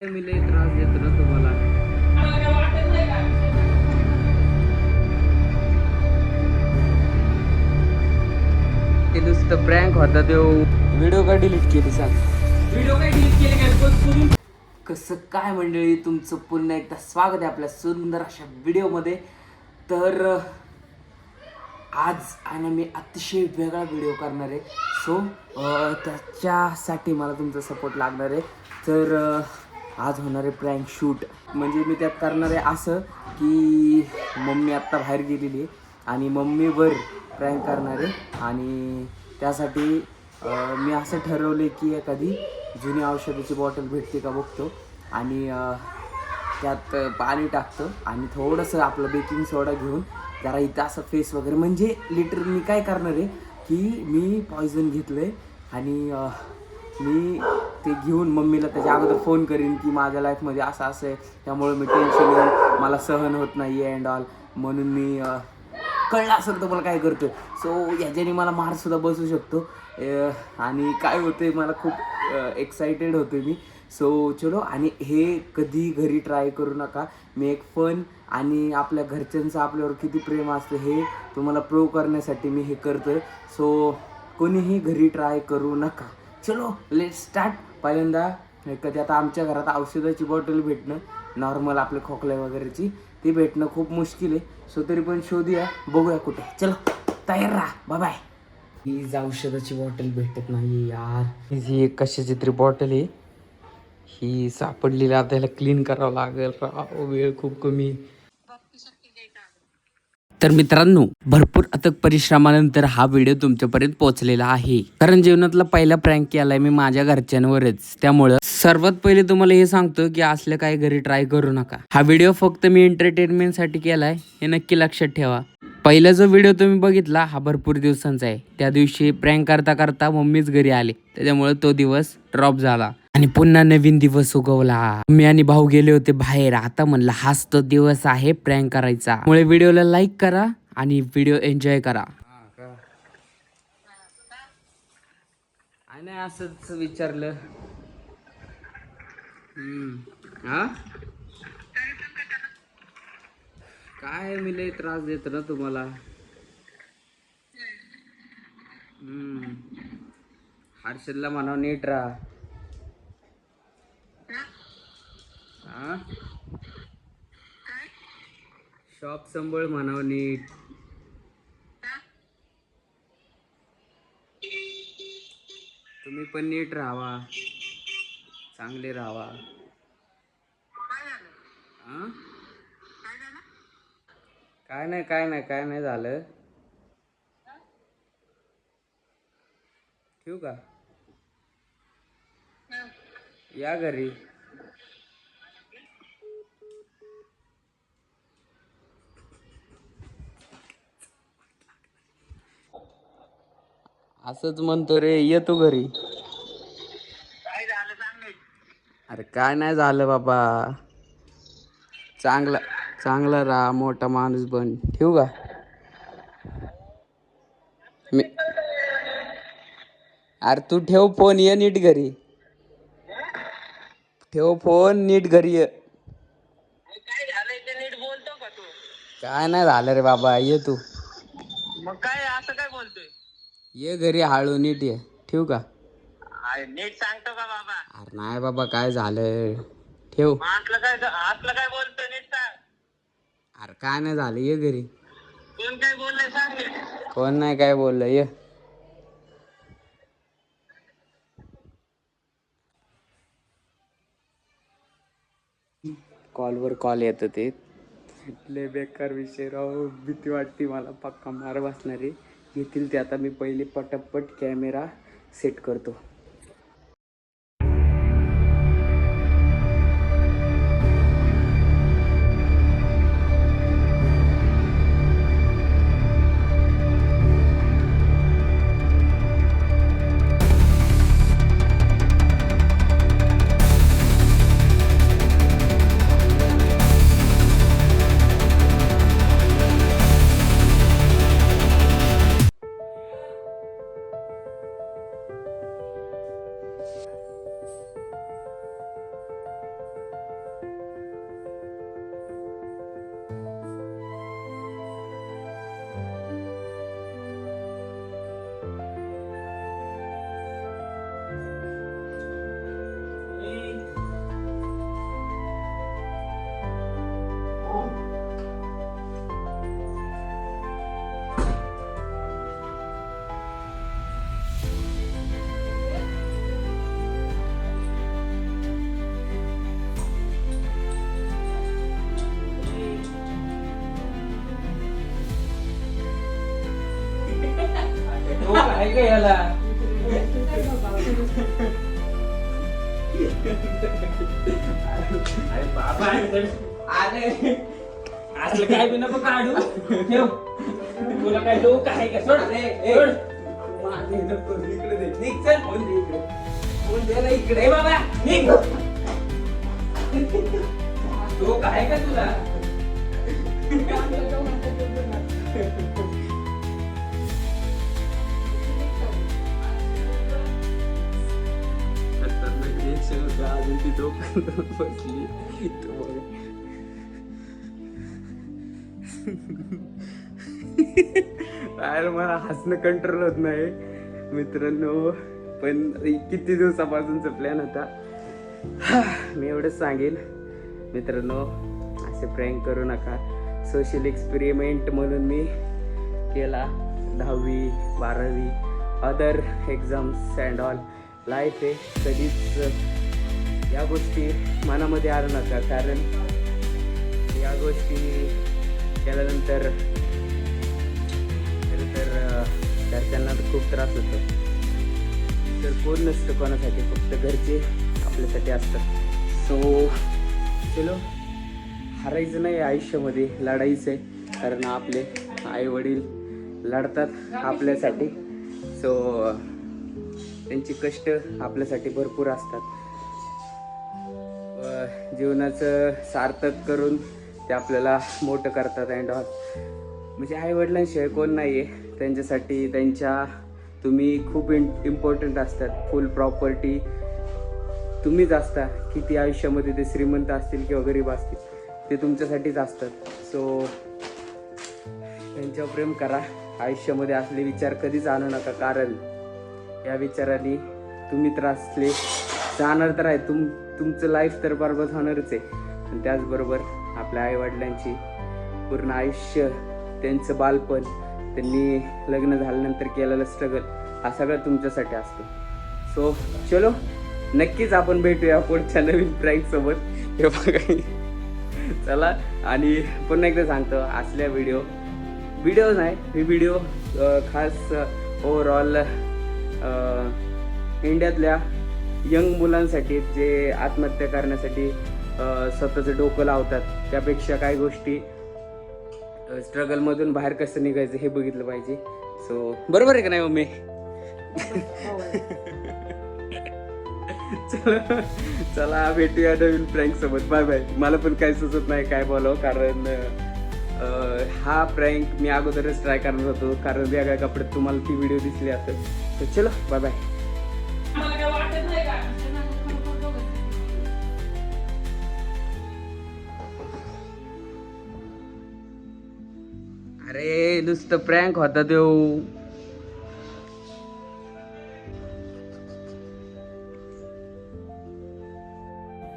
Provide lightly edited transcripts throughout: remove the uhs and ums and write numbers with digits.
मी लय त्रास देतो ना तुम्हाला. ते नुसतं प्रँक होता तो. व्हिडिओ का डिलीट केली सांग. व्हिडिओ काय डिलीट केले काय? कसं काय मंडळी, तुमचं पुन्हा एकदा स्वागत आहे आपल्या सुंदर अशा व्हिडिओमध्ये. तर आज आणि मी अतिशय वेगळा व्हिडिओ करणार आहे. सो त्याच्यासाठी मला तुमचा सपोर्ट लागणार आहे. तर आज होणार आहे प्रँक शूट. म्हणजे मी त्यात करणार आहे असं की मम्मी आत्ता बाहेर गेलेली आहे आणि मम्मीवर प्रँक करणार आहे. आणि त्यासाठी मी असं ठरवलं की एखादी जुनी औषधाची बॉटल भेटते का बघतो आणि त्यात पाणी टाकतं आणि थोडंसं आपलं बेकिंग सोडा घेऊन जरा इथं असं फेस वगैरे, म्हणजे लिटरली मी काय करणार आहे की मी पॉयझन घेतलं आहे आणि मी ते घेऊन मम्मीला त्याच्या अगोदर फोन करीन की माझ्या लाईफमध्ये असं असं आहे, त्यामुळे मी टेन्शन घेऊन मला सहन होत नाही आहे अँड ऑल, म्हणून मी कळलं असेल तर मला काय करतो. सो ह्याच्याने मला मारसुद्धा बसू शकतो आणि काय होतं मला खूप एक्सायटेड होतो मी. सो चलो, आणि हे कधी घरी ट्राय करू नका. मी एक फन आणि आपल्या घरच्यांचं आपल्यावर किती प्रेम असतं हे तुम्हाला प्रूव्ह करण्यासाठी मी हे करतो आहे. सो कोणीही घरी ट्राय करू नका. चलो लेट स्टार्ट. पहिल्यांदा कधी आता आमच्या घरात औषधाची बॉटल भेटणं, नॉर्मल आपले खोकल्या वगैरेची, ती भेटणं खूप मुश्किल आहे. सो तरी पण शोधूया, बघूया कुठे. चलो तयार राहा, बाय बाय. ही औषधाची बॉटल भेटत नाही यार. ही एक कशाची तरी बॉटल आहे, ही सापडलेली. आता याला क्लीन करावं लागेल. वेळ खूप कमी. तर मित्रांनो, भरपूर अथक परिश्रमानंतर हा व्हिडिओ तुमच्यापर्यंत पोहोचलेला आहे. कारण जीवनातला पहिला प्रँक केलाय मी माझ्या घरच्यांवरच. त्यामुळं सर्वात पहिले तुम्हाला हे सांगतो की असलं काही घरी ट्राय करू नका. हा व्हिडिओ फक्त मी एंटरटेनमेंटसाठी केलाय, हे नक्की लक्षात ठेवा. पहिला जो व्हिडिओ तुम्ही बघितला हा भरपूर दिवसांचा आहे. त्या दिवशी प्रँक करता करता मम्मीच घरी आले, त्याच्यामुळे तो दिवस ड्रॉप झाला आणि पुन्हा नवीन दिवस उगवला. मी आणि भाऊ गेले होते बाहेर. आता म्हणलं हाच तो दिवस आहे प्रँक करायचा. त्यामुळे व्हिडिओला लाईक करा आणि व्हिडिओ एन्जॉय करा. नाही असंच विचारलं. हा काय, मी लय त्रास देतो ना तुम्हाला. हर्षदला म्हणावं नीट राहा. हा, शॉप संभाळ म्हणावं नीट. तुम्ही पण नीट राहावा, चांगले राहावा. हा? काय नाही काय नाही काय नाही झालं. ठेवू का? या घरी. असंच म्हणतो रे, ये तू घरी. अरे काय नाही झालं बाबा. चांगला चांगला राहा, मोठा माणूस बन. ठेवू का? मी अरे तू ठेव फोन, ये नीट घरी. ठेव फोन, नीट घरी ये. काय झालंय ते नीट बोलतो का तू? काय नाही झालं रे बाबा, ये तू. मग काय असं काय बोलतोय? ये घरी हळू, नीट ये. ठेवू का? अरे नीट सांगतो का बाबा? अरे नाही बाबा, काय झालं. ठेव. मग असलं काय बोलतोय नीट सांग. अरे काय नाही झालं, ये घरी. कोण काय बोललंय सांग नीट. कोण नाही काय बोललं, ये. कॉलवर कॉल येतं ते. लय बेकार विषय राव, भीती वाटते मला. पक्का मार बसणारे येतील ते. आता मी पहिले पटापट कॅमेरा सेट करतो. का याला अरे बाबा अरे असलं काय बी नको काढू ठेव तुला काय डोकं आहे का सोड सोड. माझे नको इकडे दे निघ चल फोन दे इकडे फोन दे ना इकडे बाबा निघ डोकं आहे का तुला अजून ती डोकं बसली अरे मला हसणं कंट्रोल होत नाही मित्रांनो. पण किती दिवसापासूनचा प्लॅन होता. मी एवढंच सांगेन मित्रांनो, असे प्रँक करू नका. सोशल एक्सपेरिमेंट म्हणून मी केला. 10वी 12वी other exams and all life आहे. कधीच या गोष्टी मनामध्ये आणू नका, कारण या गोष्टी केल्यानंतर घरच्यांना खूप त्रास होतो. तर कोण नसतं कोणासाठी, फक्त घरचे आपल्यासाठी असतात. सो चलो, हारायचं नाही आयुष्यामध्ये, लढायचं आहे. कारण आपले आई वडील लढतात आपल्यासाठी. सो त्यांची कष्ट आपल्यासाठी भरपूर असतात. जीवनाचं सार्थक करून ते आपल्याला मोठं करतात अँड ऑल. म्हणजे आई वडिलांशिवाय कोण नाही आहे त्यांच्यासाठी. तुम्ही खूप इम्पॉर्टंट असतात. फुल प्रॉपर्टी तुम्हीच असता. किती आयुष्यामध्ये ते श्रीमंत असतील किंवा गरीब असतील, ते तुमच्यासाठीच असतात. सो त्यांच्यावर प्रेम करा. आयुष्यामध्ये असले विचार कधीच आणू नका, कारण या विचारांनी तुम्ही त्रासले जाणार तर आहे. तुमचं लाईफ तर बरबाद होणारच आहे. आणि त्याचबरोबर आपल्या आईवडिलांची पूर्ण आयुष्य, त्यांचं बालपण, त्यांनी लग्न झाल्यानंतर केलेलं स्ट्रगल, हा सगळं तुमच्यासाठी असतो. सो चलो, नक्कीच आपण भेटूया पुढच्या नवीन प्रँक सोबत. हे बघा, चला. आणि पुन्हा एकदा सांगतो, असल्या व्हिडिओ नाही, ही व्हिडिओ खास ओव्हरऑल इंडियातल्या यंग मुलांसाठी जे आत्महत्या करण्यासाठी स्वतःचं डोकं लावतात, त्यापेक्षा काही गोष्टी स्ट्रगलमधून बाहेर कसं निघायचं हे बघितलं पाहिजे. सो बरोबर आहे का नाही मम्मी? चला भेटूया नवीन प्रँक सोबत. Bye bye. मला पण काही सुचत नाही काय बोलावं, कारण हा प्रँक मी अगोदरच ट्राय करणार होतो, कारण वेगळ्या कपड्यात तुम्हाला ती व्हिडिओ दिसली असेल. तर चलो, बाय बाय. अरे नुसतं प्रँक होता तो.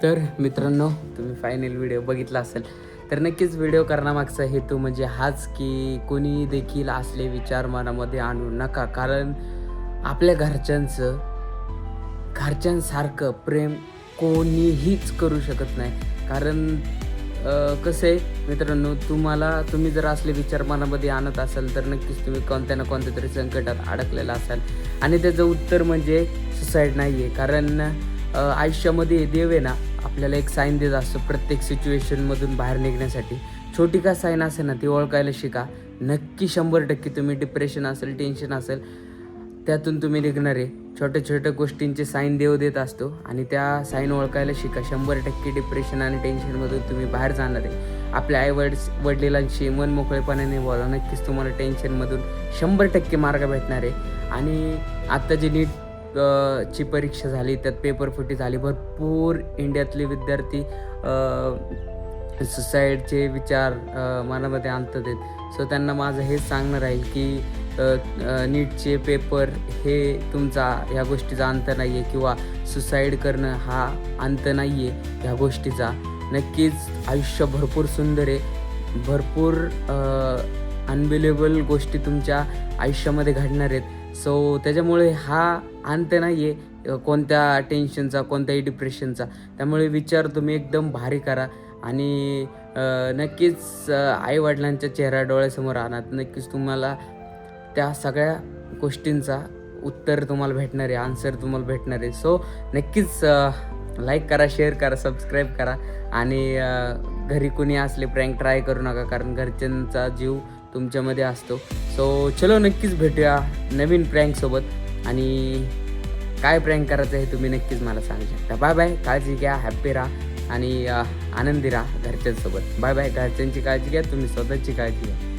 तर मित्रांनो, तुम्ही फायनल व्हिडिओ बघितला असेल तर नक्कीच व्हिडिओ करण्यामागचा हेतू म्हणजे हाच की कोणी देखील असले विचार मनामध्ये आणू नका, कारण आपल्या घरच्यांसारखं प्रेम कोणीहीच करू शकत नाही. कारण कसं आहे मित्रांनो, तुम्ही जर असले विचार मनामध्ये आणत असाल तर नक्कीच तुम्ही कोणत्या ना कोणत्या तरी संकटात अडकलेला असाल. आणि त्याचं उत्तर म्हणजे सुसाईड नाही आहे. कारण आयुष्यामध्ये देव आहे ना, आपल्याला एक साईन देत असतो प्रत्येक सिच्युएशनमधून बाहेर निघण्यासाठी. छोटी का साईन असेल ना, ती ओळखायला शिका. नक्की 100% तुम्ही डिप्रेशन असेल, टेन्शन असेल, त्यातून तुम्ही निघणार आहे. छोट्या छोट्या गोष्टींचे साईन देव देत असतो आणि त्या साईन ओळखायला शिका. 100% डिप्रेशन आणि टेन्शनमधून तुम्ही बाहेर जाणार आहे. आपल्या वडिलांशी मन मोकळेपणाने बोला. नक्कीच तुम्हाला टेन्शनमधून 100% मार्ग भेटणार आहे. आणि आत्ता जी नीट ची परीक्षा झाली, त्यात पेपर फुटी झाली. भरपूर इंडियातले विद्यार्थी सुसाईडचे विचार मनामध्ये आणतात आहेत. सो त्यांना माझं हेच सांगणं राहील की नीटचे पेपर हे तुमचा ह्या गोष्टीचा अंत नाही आहे, किंवा सुसाईड करणं हा अंत नाही आहे ह्या गोष्टीचा. नक्कीच आयुष्य भरपूर सुंदर आहे. भरपूर अनबिलेबल गोष्टी तुमच्या आयुष्यामध्ये घडणार आहेत. सो त्याच्यामुळे हा अंत नाही आहे कोणत्या टेन्शनचा, कोणत्याही डिप्रेशनचा. त्यामुळे विचार तुम्ही एकदम भारी करा आणि नक्कीच आईवडिलांच्या चेहरा डोळ्यासमोर आणा. नक्कीच तुम्हाला त्या सगळ्या गोष्टींचा उत्तर तुम्हाला भेटणार आहे, आन्सर तुम्हाला भेटणार आहे. सो नक्कीच लाईक करा, शेअर करा, सबस्क्राईब करा आणि घरी कुणी असले प्रँक ट्राय करू नका, कारण घरच्यांचा जीव तुमच्यामध्ये असतो. सो चलो नक्कीच भेटूया नवीन प्रँकसोबत आणि काय प्रँक करायचं हे तुम्ही नक्कीच मला सांगू शकता. बाय बाय, काळजी घ्या, हॅप्पी राहा आणि आनंदी राहा घरच्यांसोबत. Bye bye. घरच्यांची काळजी घ्या, तुम्ही स्वतःची काळजी घ्या.